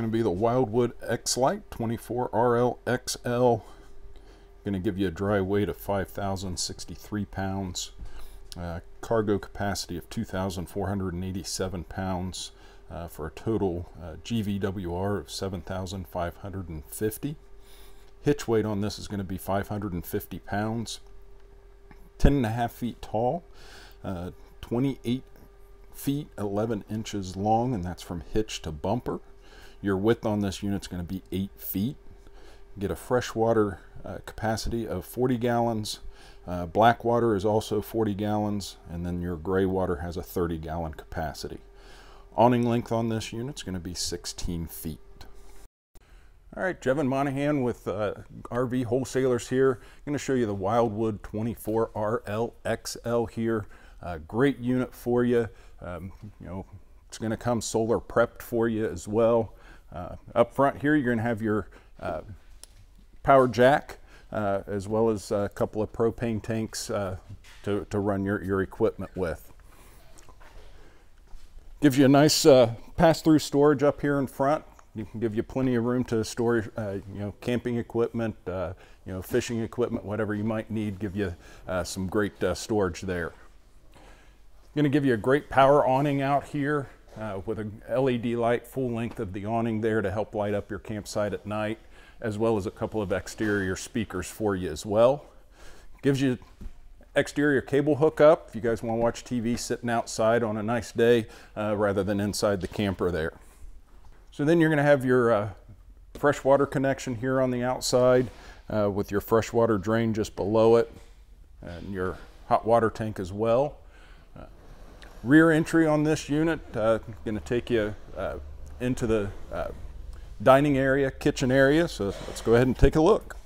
going to be the Wildwood XLite 24RLXL. Going to give you a dry weight of 5,063 pounds, cargo capacity of 2,487 pounds, for a total GVWR of 7,550. Hitch weight on this is going to be 550 pounds, 10.5 feet tall, 28 feet 11 inches long, and that's from hitch to bumper. Your width on this unit is going to be 8 feet. Get a freshwater capacity of 40 gallons. Black water is also 40 gallons, and then your gray water has a 30-gallon capacity. Awning length on this unit is going to be 16 feet. All right, Jevon Monaghan with RV Wholesalers here. I'm going to show you the Wildwood 24RLXL here. Great unit for you. You know, it's going to come solar prepped for you as well. Up front here, you're going to have your power jack, as well as a couple of propane tanks to run your equipment with. Gives you a nice pass-through storage up here in front. You can give you plenty of room to store, you know, camping equipment, you know, fishing equipment, whatever you might need. Give you some great storage there. Going to give you a great power awning out here with a LED light full length of the awning there to help light up your campsite at night, as well as a couple of exterior speakers for you as well. Gives you exterior cable hookup if you guys want to watch TV sitting outside on a nice day rather than inside the camper there. So then you're going to have your freshwater connection here on the outside with your freshwater drain just below it, and your hot water tank as well. Rear entry on this unit going to take you into the dining area, kitchen area. So let's go ahead and take a look.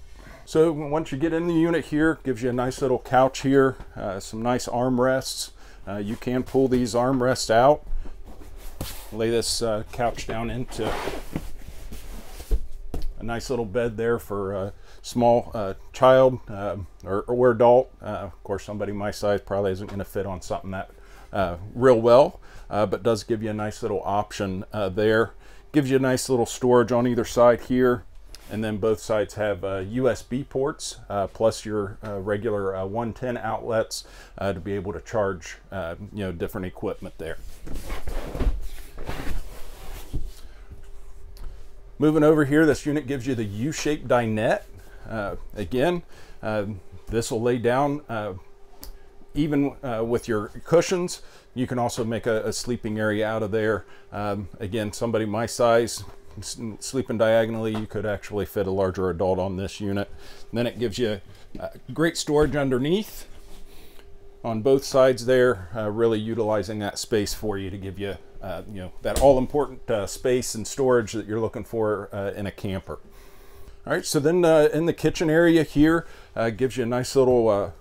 So once you get in the unit here, gives you a nice little couch here, some nice armrests. You can pull these armrests out, lay this couch down into a nice little bed there for a small child or adult. Of course, somebody my size probably isn't going to fit on something that real well, but does give you a nice little option there. Gives you a nice little storage on either side here, and then both sides have USB ports plus your regular 110 outlets to be able to charge you know, different equipment there. Moving over here, this unit gives you the U-shaped dinette. Again, this will lay down even with your cushions. You can also make a sleeping area out of there. Again, somebody my size, sleeping diagonally, you could actually fit a larger adult on this unit. And then it gives you great storage underneath on both sides there, really utilizing that space for you to give you, you know, that all-important space and storage that you're looking for in a camper. All right, so then in the kitchen area here, gives you a nice little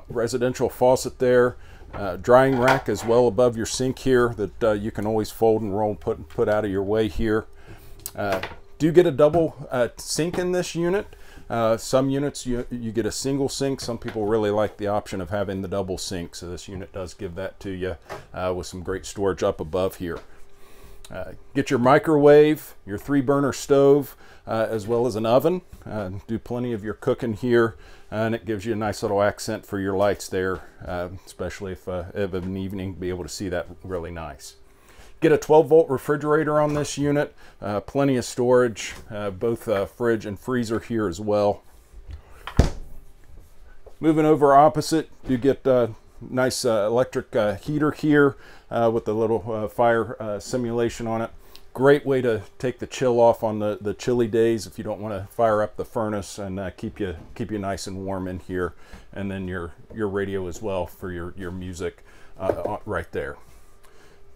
residential faucet there, drying rack as well above your sink here that you can always fold and roll and put out of your way here. Do get a double sink in this unit. Some units you get a single sink. Some people really like the option of having the double sink, so this unit does give that to you with some great storage up above here. Get your microwave, your 3-burner stove, as well as an oven. Do plenty of your cooking here, and it gives you a nice little accent for your lights there, especially if of an evening, be able to see that really nice. Get a 12-volt refrigerator on this unit, plenty of storage, both fridge and freezer here as well. Moving over opposite, you get a nice electric heater here with the little fire simulation on it. Great way to take the chill off on the chilly days if you don't want to fire up the furnace, and keep you nice and warm in here. And then your radio as well for your music right there.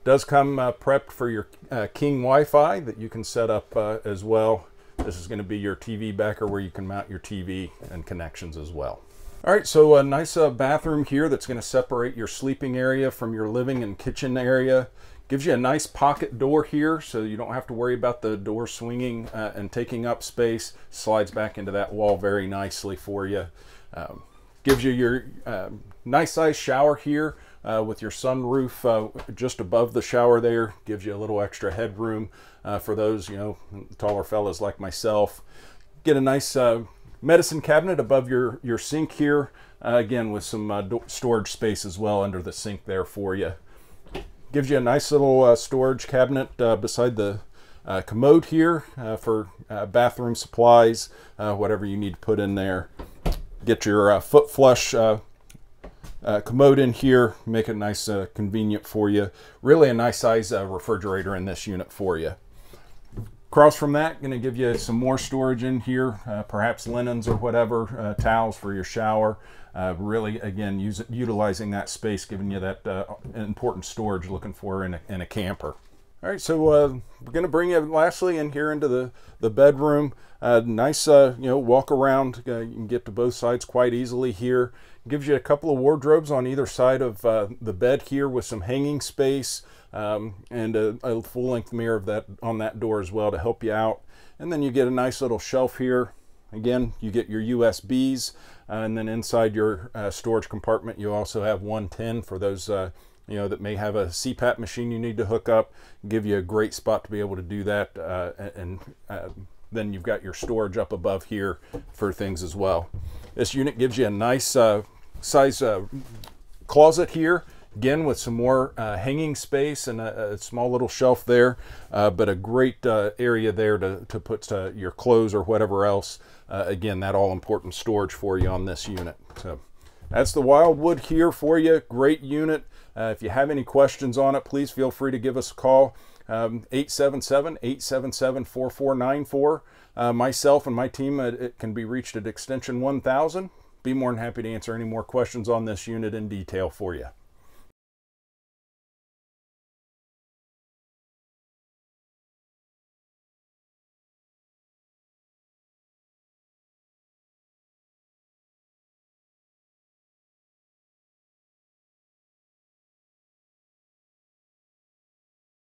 Does come prepped for your King Wi-Fi that you can set up as well. This is going to be your TV backer where you can mount your TV and connections as well. All right, so a nice bathroom here that's going to separate your sleeping area from your living and kitchen area. Gives you a nice pocket door here, so you don't have to worry about the door swinging and taking up space. Slides back into that wall very nicely for you. Gives you your nice size shower here with your sunroof just above the shower there. Gives you a little extra headroom for those, you know, taller fellas like myself. Get a nice medicine cabinet above your sink here, again with some storage space as well under the sink there for you. Gives you a nice little storage cabinet beside the commode here for bathroom supplies, whatever you need to put in there. Get your foot flush commode in here, make it nice, convenient for you. Really a nice size refrigerator in this unit for you. Across from that, going to give you some more storage in here, perhaps linens or whatever, towels for your shower. Really, again, utilizing that space, giving you that important storage looking for in a camper. All right, so we're going to bring you lastly in here into the bedroom. Nice, you know, walk around. You can get to both sides quite easily here. Gives you a couple of wardrobes on either side of the bed here with some hanging space, and a full-length mirror on that door as well to help you out. And then you get a nice little shelf here. Again, you get your USBs, and then inside your storage compartment, you also have 110 for those you know, that may have a CPAP machine you need to hook up. Give you a great spot to be able to do that, and then you've got your storage up above here for things as well. This unit gives you a nice size closet here, again with some more hanging space and a small little shelf there, but a great area there to put your clothes or whatever else. Again, that all important storage for you on this unit. So that's the Wildwood here for you. Great unit. If you have any questions on it, please feel free to give us a call, 877-877-4494. Myself and my team, it can be reached at extension 1000. Be more than happy to answer any more questions on this unit in detail for you.